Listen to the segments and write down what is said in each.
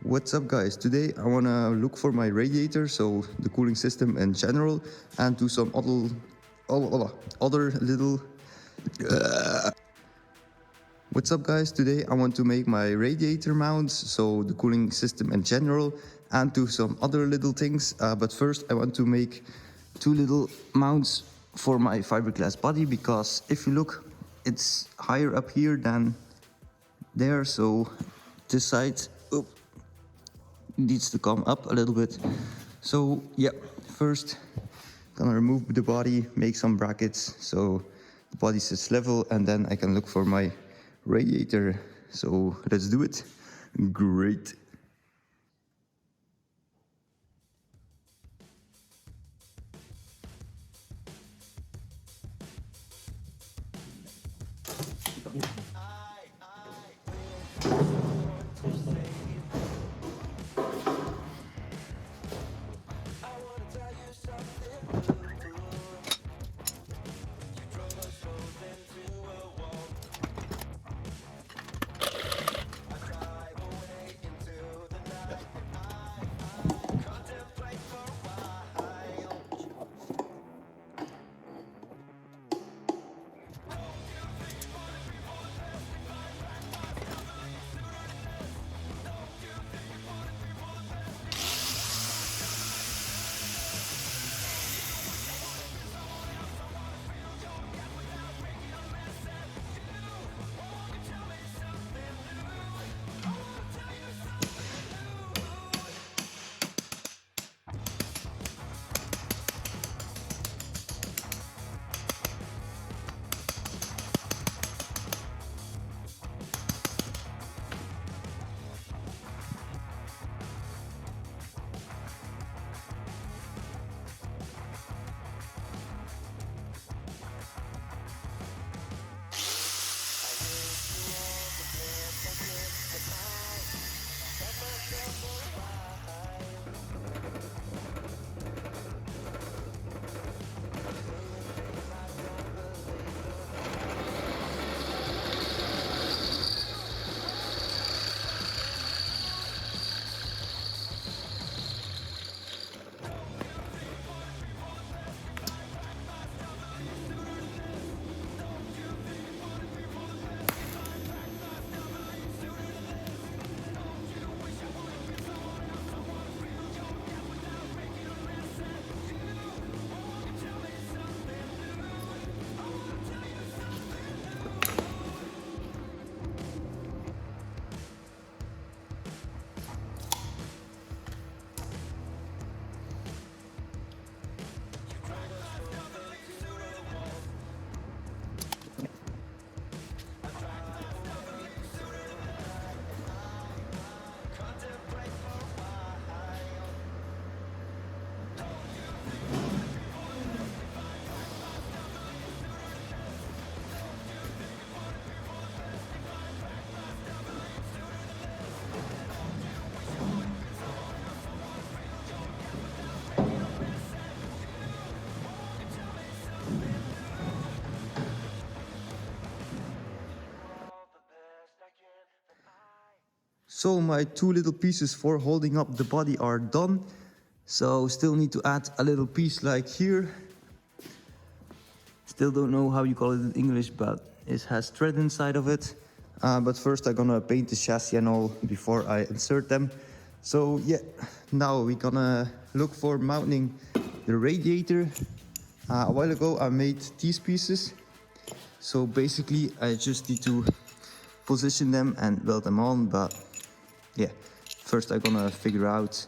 What's up guys, today I wanna look for my radiator, so the cooling system in general, and do some other little What's up guys, today I want to make my radiator mounts, so the cooling system in general, and do some other little things, but first I want to make two little mounts for my fiberglass body, because if you look, it's higher up here than there, so this side needs to come up a little bit. So yeah, first gonna remove the body, make some brackets so the body sits level, and then I can look for my radiator. So let's do it. Great. So my two little pieces for holding up the body are done. So still need to add a little piece like here. Still don't know how you call it in English, but it has thread inside of it. But first I'm gonna paint the chassis and all before I insert them. So yeah, now we're gonna look for mounting the radiator. A while ago I made these pieces. So basically I just need to position them and weld them on, but yeah, first I'm gonna figure out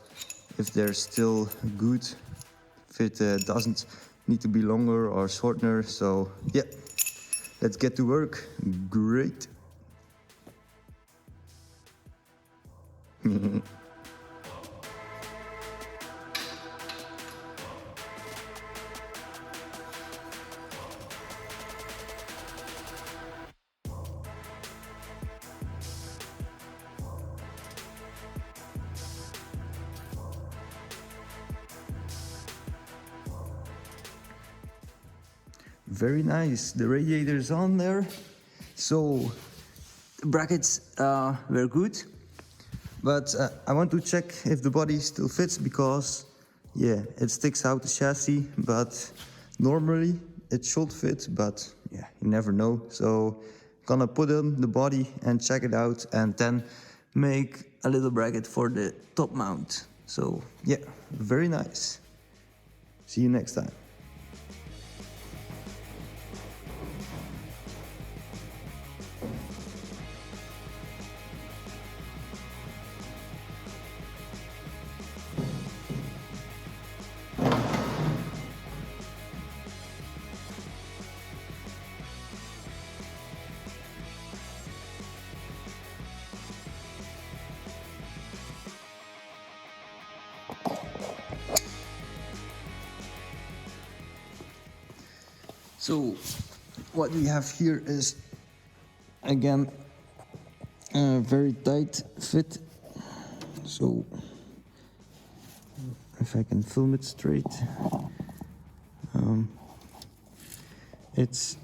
if they're still good, if it doesn't need to be longer or shorter. So yeah, let's get to work. Great. Very nice, the radiator is on there. So the brackets were good, But I want to check if the body still fits, because yeah, it sticks out the chassis, but normally it should fit, but yeah, you never know. So gonna put on the body and check it out, and then make a little bracket for the top mount. So yeah, very nice. See you next time. So what we have here is again a very tight fit. So if I can film it straight, it's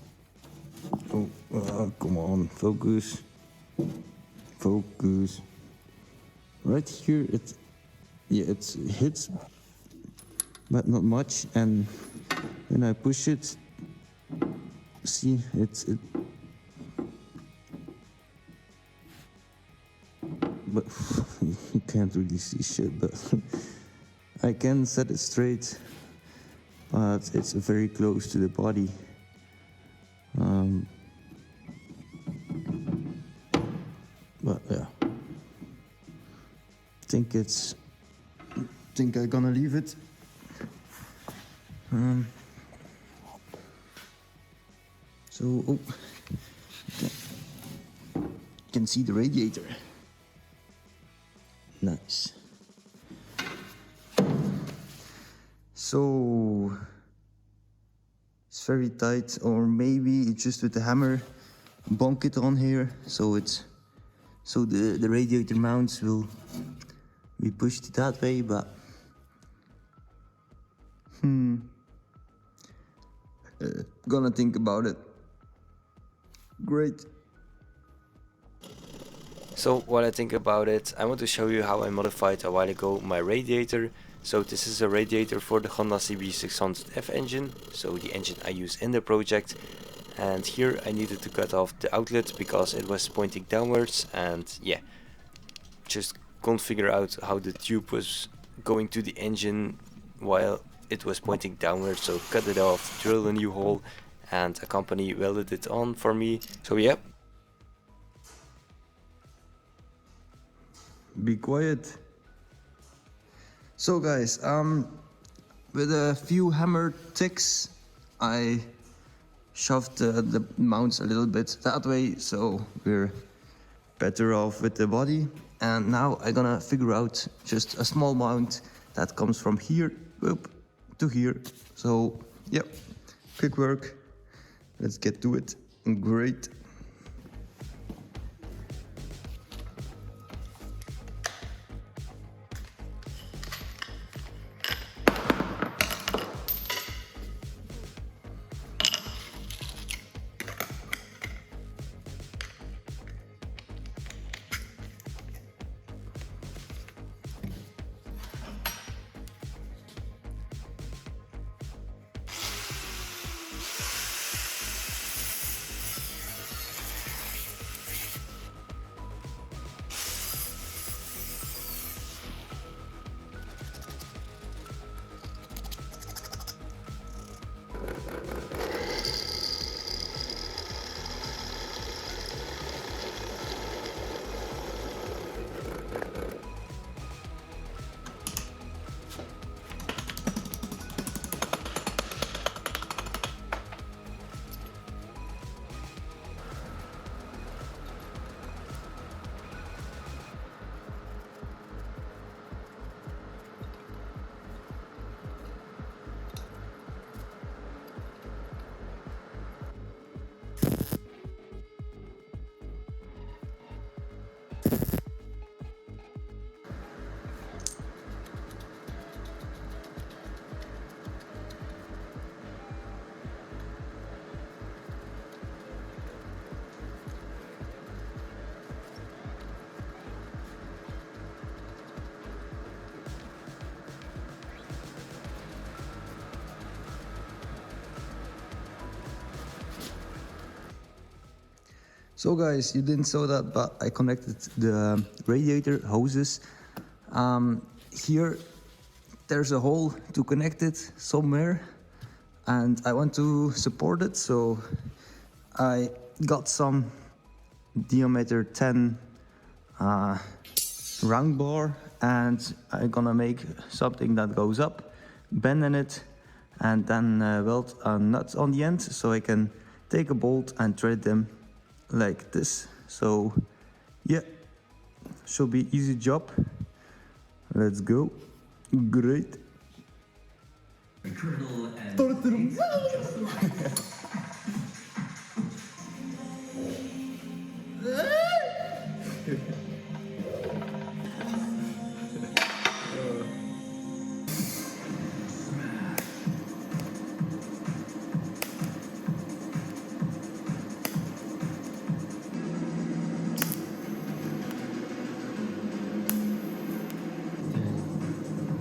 come on, focus, right here. It hits, but not much, and when I push it, see, but you can't really see shit, but I can set it straight, but it's very close to the body. But yeah, think I'm gonna leave it. So, you can see the radiator. Nice. So, it's very tight, or maybe just with the hammer, bonk it on here, so the radiator mounts will be pushed that way, but gonna think about it. Great. So what I think about it, I want to show you how I modified a while ago my radiator. So this is a radiator for the Honda CB600 engine, so the engine I use in the project. And here I needed to cut off the outlet because it was pointing downwards, and yeah, just couldn't figure out how the tube was going to the engine while it was pointing downwards, so cut it off, drilled a new hole, and a company welded it on for me. So yeah. Be quiet. So guys, with a few hammer ticks, I shoved the mounts a little bit that way, so we're better off with the body. And now I'm gonna figure out just a small mount that comes from here up to here. So yeah, quick work. Let's get to it. Great. So guys, you didn't saw that, but I connected the radiator hoses. Here there's a hole to connect it somewhere, and I want to support it, so I got some diameter 10 round bar, and I'm gonna make something that goes up, bend in it, and then weld a nut on the end, so I can take a bolt and thread them like this. So yeah, should be easy job. Let's go. Great.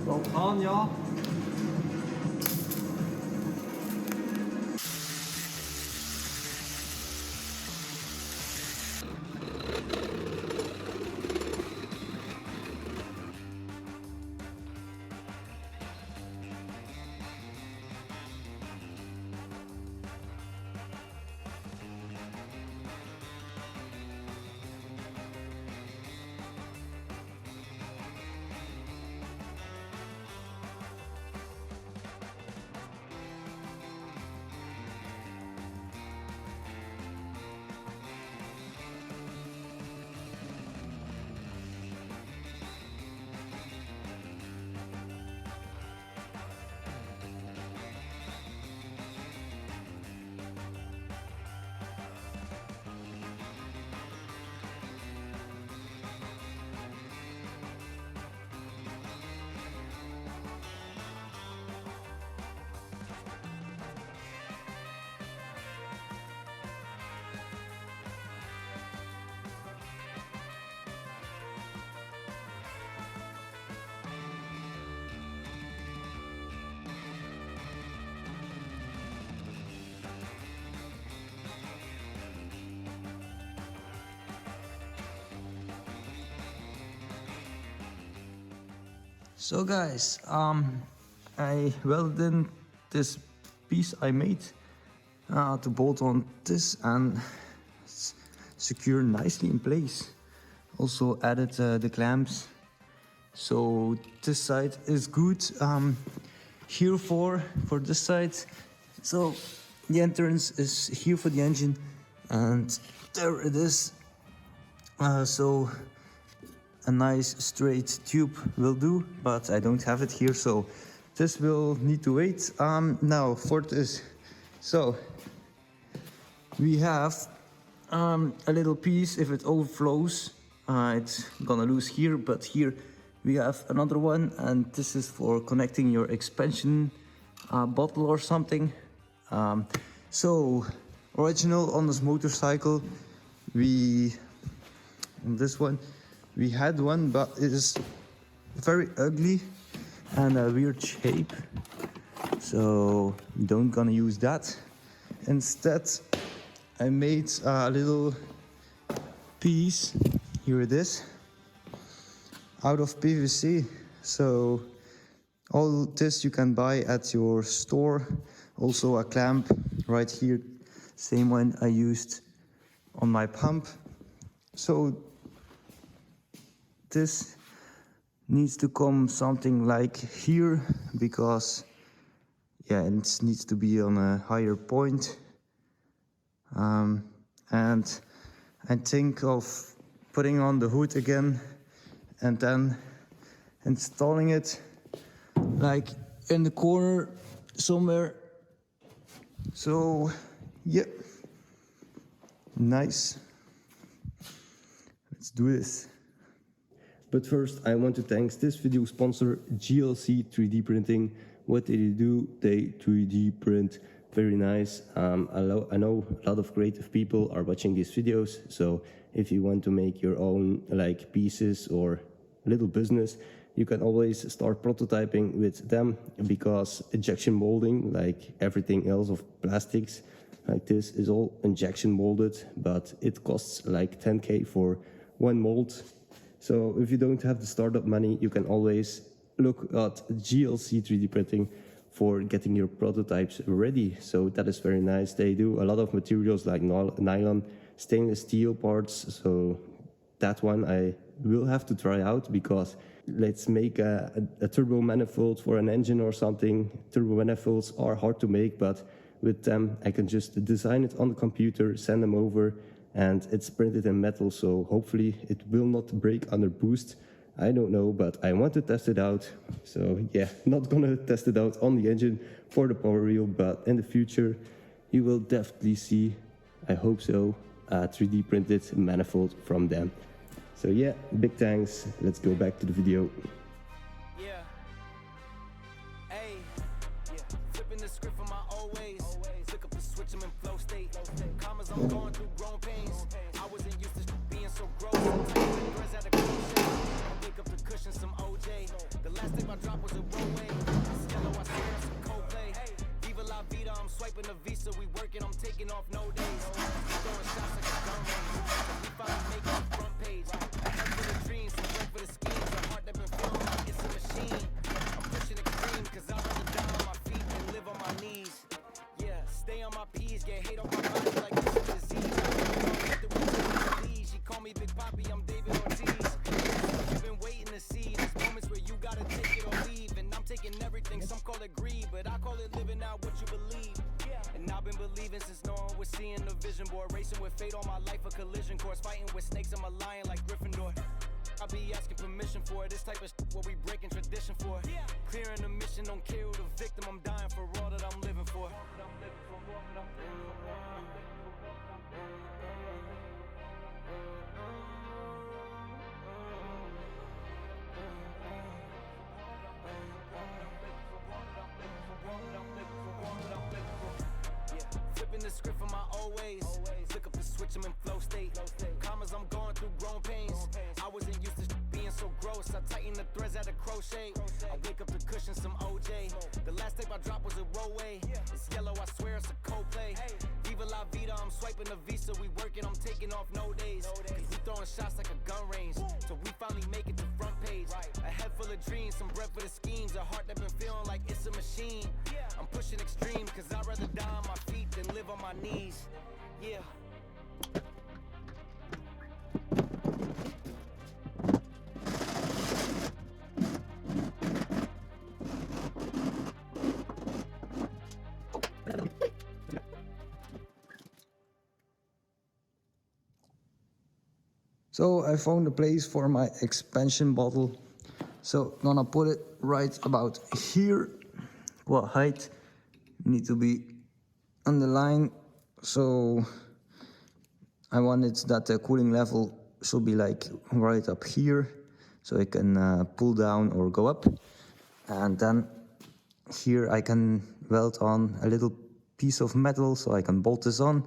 Zal gaan, ja. So guys, I welded in this piece I made to bolt on this and secure nicely in place. Also added the clamps, so this side is good. Here for this side, so the entrance is here for the engine, and there it is. So a nice straight tube will do, but I don't have it here, so this will need to wait. Now for this, so we have a little piece. If it overflows, it's gonna lose here, but here we have another one, and this is for connecting your expansion bottle or something. So original on this motorcycle, on this one we had one, but it is very ugly and a weird shape, so don't gonna use that. Instead I made a little piece, here it is, out of PVC. So all this you can buy at your store. Also a clamp right here, same one I used on my pump. So this needs to come something like here, because yeah, it needs to be on a higher point. And I think of putting on the hood again and then installing it like in the corner somewhere. So yeah, nice. Let's do this. But first, I want to thank this video sponsor, GLC 3D Printing. What did they do? They 3D print very nice. I know a lot of creative people are watching these videos, so if you want to make your own like pieces or little business, you can always start prototyping with them, because injection molding, like everything else of plastics, like this is all injection molded, but it costs like 10k for one mold. So if you don't have the startup money, you can always look at GLC 3D printing for getting your prototypes ready. So that is very nice. They do a lot of materials like nylon, stainless steel parts. So that one I will have to try out, because let's make a turbo manifold for an engine or something. Turbo manifolds are hard to make, but with them I can just design it on the computer, send them over, and it's printed in metal, so hopefully it will not break under boost. I don't know, but I want to test it out. So yeah, not gonna test it out on the engine for the Powerwheel, but in the future you will definitely see, I hope so, a 3D printed manifold from them. So yeah, big thanks. Let's go back to the video. Yeah. Hey. Yeah. Flipping the script from my old ways. Flick up the switch, I'm in flow state. Commas, I'm going through grown pains. I wasn't used to being so gross. Threads at a crochet. I wake up the cushion, some OJ. The last tape I dropped was a Rollway. It's yellow, I swear it's some Coldplay. Viva la vida, I'm swiping the Visa. We working, I'm taking off no days. Throwing shots like a gun range. We finally make it the front page. A head for the dreams, some bread for the schemes. A heart that been feeling like it's a machine. I'm pushing extreme, cause I'd rather die on my feet than live on my knees. Yeah, stay on my P's, get hate on my body like it's a disease. She call me Big Papi, I'm David Ortiz. You've been waiting to see these moments where you gotta take it or leave. And I'm taking everything, some call it greed, but I call it living out what you believe. And I've been believing since no one was seeing the vision board. Racing with fate all my life, a collision course. Fighting with snakes, I'm a lion like Gryffindor. I be asking permission for it. This type of shit what we breaking tradition for. Clearing the mission, don't care who the victim. I'm dying for all that I'm living for. Flipping the script from my old ways. Flick up the switch, I'm in flow state. Commas, I'm going through grown pains. I wasn't used to being so gross. I tighten the threads at a crochet. I wake up the cushion, some OJ. The last tape I dropped was a Rollway. It's yellow, I swear it's a Coldplay. Viva la vida, I'm swiping the Visa. We working, I'm taking off no days. Cause we throwing shots like a gun range. So we finally make it to front page. A head full of dreams, some bread for the schemes. A heart that been feeling like it's a machine. I'm pushing extreme, cause I'd rather die on my feet than live on my knees. Yeah. So I found a place for my expansion bottle. So gonna put it right about here. What height need to be on the line. So I wanted that the cooling level should be like right up here, so it can pull down or go up. And then here I can weld on a little piece of metal so I can bolt this on.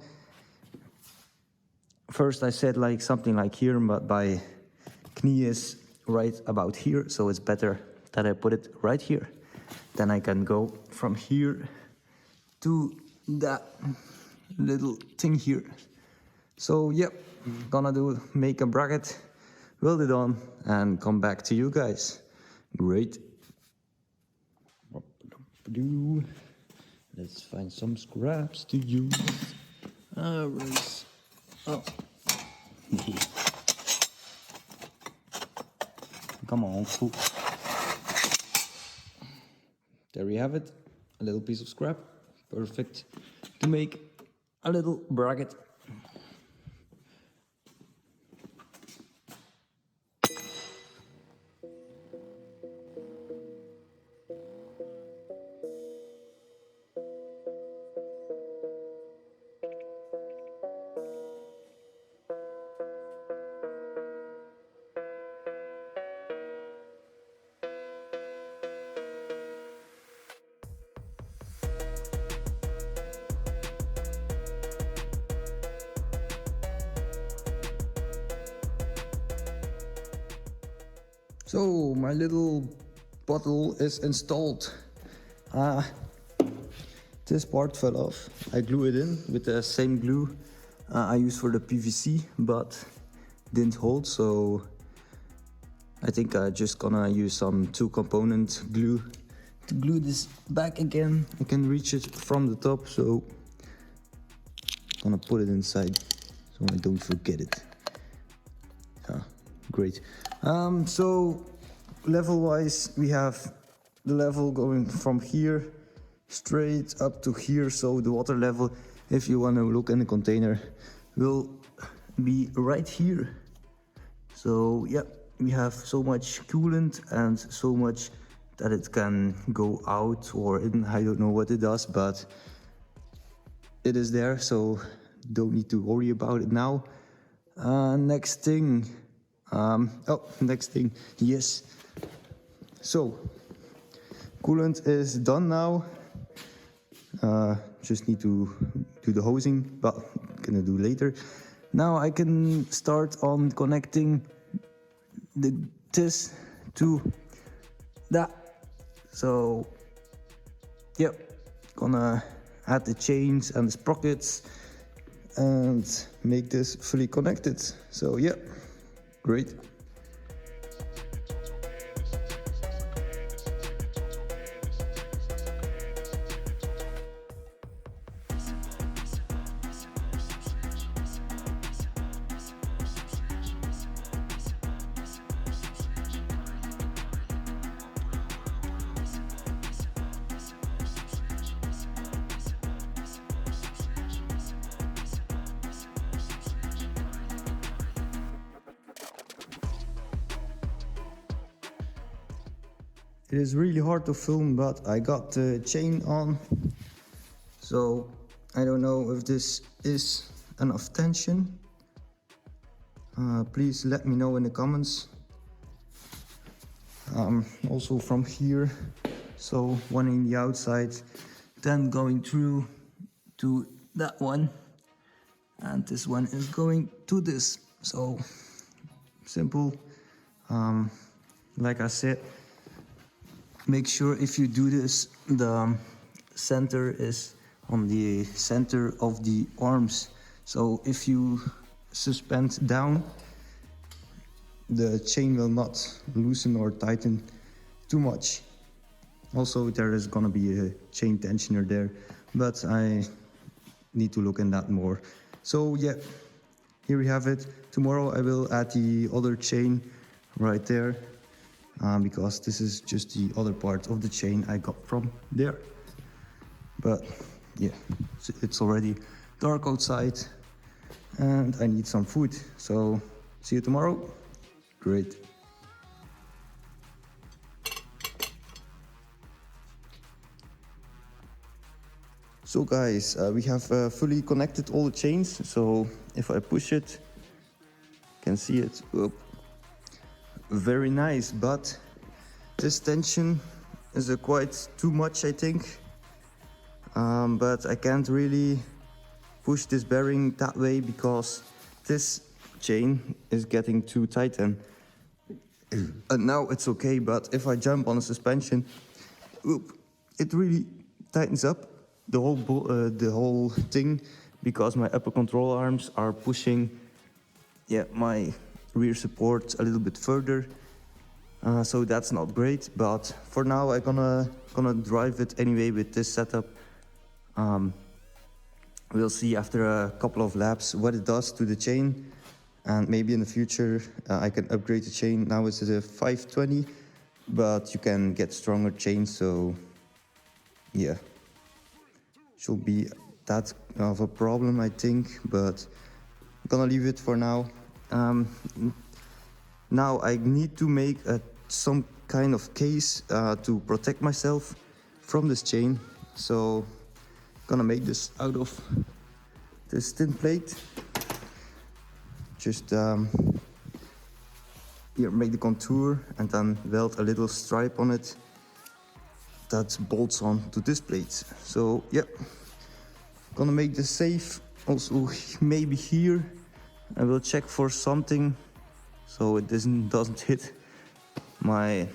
First I said like something like here, but my knee is right about here, so it's better that I put it right here. Then I can go from here to that little thing here. So yep, gonna make a bracket, weld it on, and come back to you guys. Great. Let's find some scraps to use. Alright. Oh. Come on, fool. There we have it. A little piece of scrap. Perfect to make a little bracket. So my little bottle is installed. this part fell off. I glue it in with the same glue I used for the PVC, but didn't hold, so I think I'm just gonna use some 2-component glue to glue this back again. I can reach it from the top, so I'm gonna put it inside so I don't forget it. Great. So level wise, we have the level going from here straight up to here, so the water level, if you want to look in the container, will be right here. So yeah, we have so much coolant and so much that it can go out or in. I don't know what it does, but it is there, so don't need to worry about it now. Next thing, yes. So coolant is done now. Just need to do the hosing, but gonna do later. Now I can start on connecting this to that. So yep, gonna add the chains and the sprockets and make this fully connected. So yeah, great. It is really hard to film, but I got the chain on, so I don't know if this is enough tension. Please let me know in the comments. Also from here, so one in the outside, then going through to that one, and this one is going to this. So simple. Like I said, make sure if you do this, the center is on the center of the arms. So if you suspend down, the chain will not loosen or tighten too much. Also, there is gonna be a chain tensioner there, but I need to look in that more. So yeah, here we have it. Tomorrow I will add the other chain right there. Because this is just the other part of the chain I got from there. But yeah, it's already dark outside and I need some food. So see you tomorrow. Great. So guys, we have fully connected all the chains. So if I push it, you can see it. Whoop. Very nice, but this tension is quite too much, I think. But I can't really push this bearing that way because this chain is getting too tight, and now it's okay. But if I jump on a suspension, it really tightens up the whole thing, because my upper control arms are pushing my rear support a little bit further, so that's not great. But for now I'm gonna drive it anyway with this setup. We'll see after a couple of laps what it does to the chain, and maybe in the future I can upgrade the chain. Now it's a 520, but you can get stronger chains, so yeah, should be that of a problem, I think, but I'm gonna leave it for now. Now I need to make some kind of case to protect myself from this chain, so I'm gonna make this out of this tin plate. Just here, make the contour and then weld a little stripe on it that bolts on to this plate. So yeah, gonna make this safe. Also maybe here I will check for something so it doesn't hit my,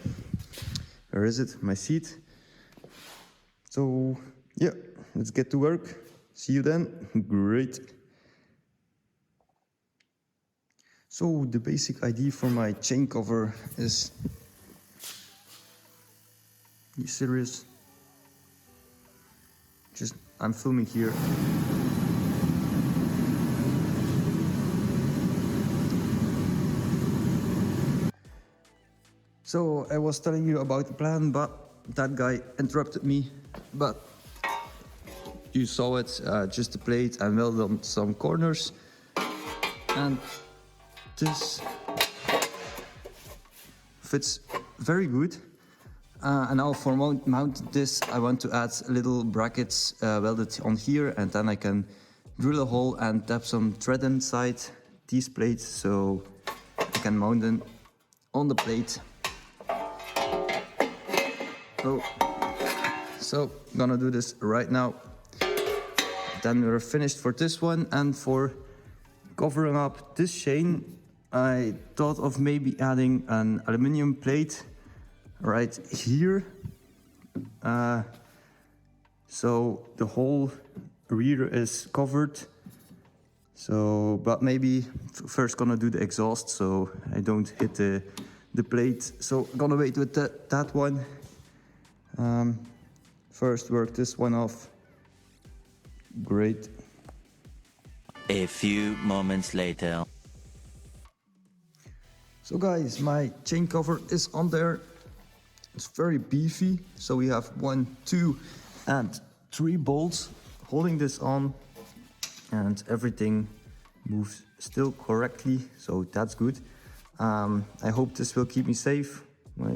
where is it, my seat. So yeah, let's get to work. See you then. Great. So the basic idea for my chain cover is, are you serious? I'm filming here. So I was telling you about the plan, but that guy interrupted me. But you saw it, just the plate and welded on some corners. And this fits very good. And now for mount this, I want to add little brackets welded on here, and then I can drill a hole and tap some thread inside these plates, so I can mount them on the plate. Oh, so I'm gonna do this right now. Then we're finished for this one, and for covering up this chain, I thought of maybe adding an aluminum plate right here. So the whole rear is covered. So, but maybe first gonna do the exhaust so I don't hit the plate. So gonna wait with that one. First work this one off. Great. A few moments later. So guys, my chain cover is on there. It's very beefy. So we have 1, 2, and 3 bolts holding this on, and everything moves still correctly. So that's good. I hope this will keep me safe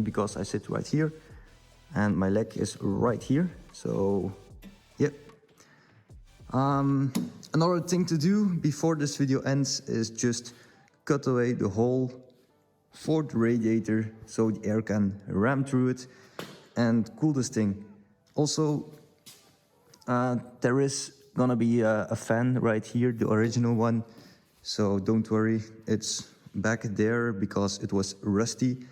because I sit right here. And my leg is right here, so yeah. Another thing to do before this video ends is just cut away the hole for the radiator so the air can ram through it and cool this thing. Also, there is gonna be a fan right here, the original one, so don't worry, it's back there because it was rusty.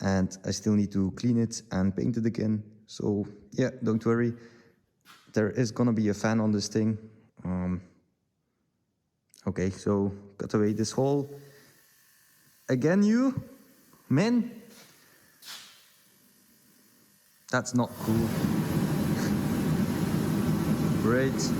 And I still need to clean it and paint it again. So yeah, don't worry. There is gonna be a fan on this thing. Okay, so cut away this hole. Again, you, man. That's not cool. Great.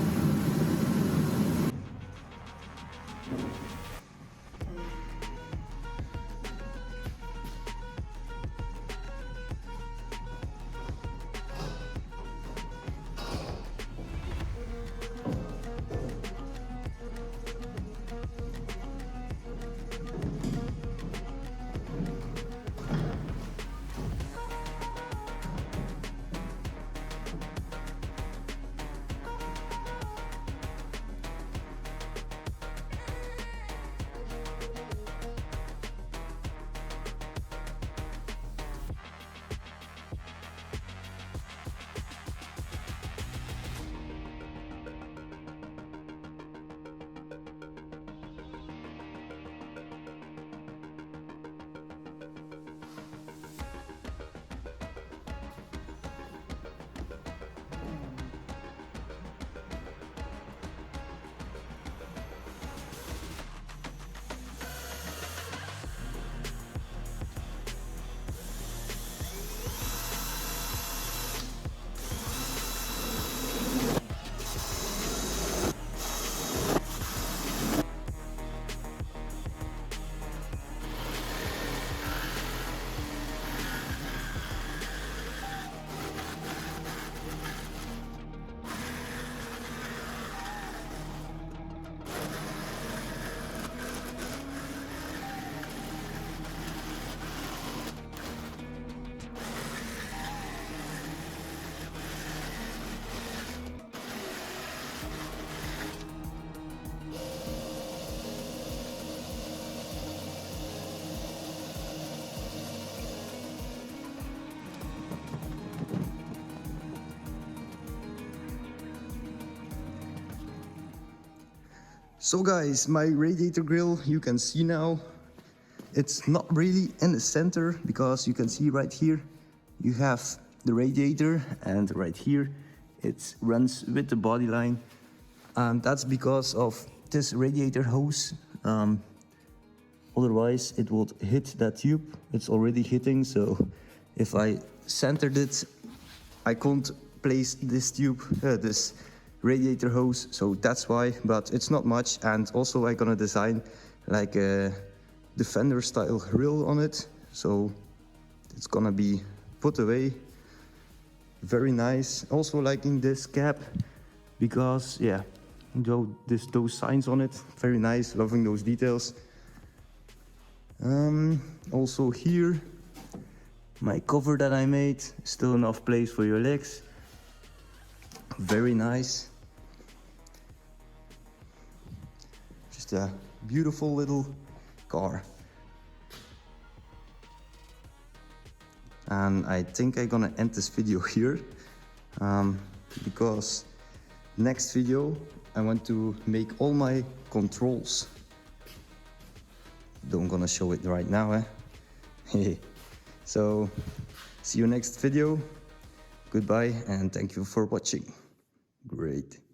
So guys, my radiator grill, you can see now, it's not really in the center because you can see right here, you have the radiator, and right here it runs with the body line, and that's because of this radiator hose. Otherwise it would hit that tube. It's already hitting, so if I centered it, I can't place this tube, this radiator hose, so that's why, but it's not much. And also I'm gonna design like a Defender style grill on it, so it's gonna be put away. Very nice. Also liking this cap because, yeah, those signs on it, very nice, loving those details. Also here, my cover that I made, still enough place for your legs. Very nice. Just a beautiful little car. And I think I'm gonna end this video here, because next video I want to make all my controls. Don't gonna show it right now, So see you next video. Goodbye and thank you for watching. Great.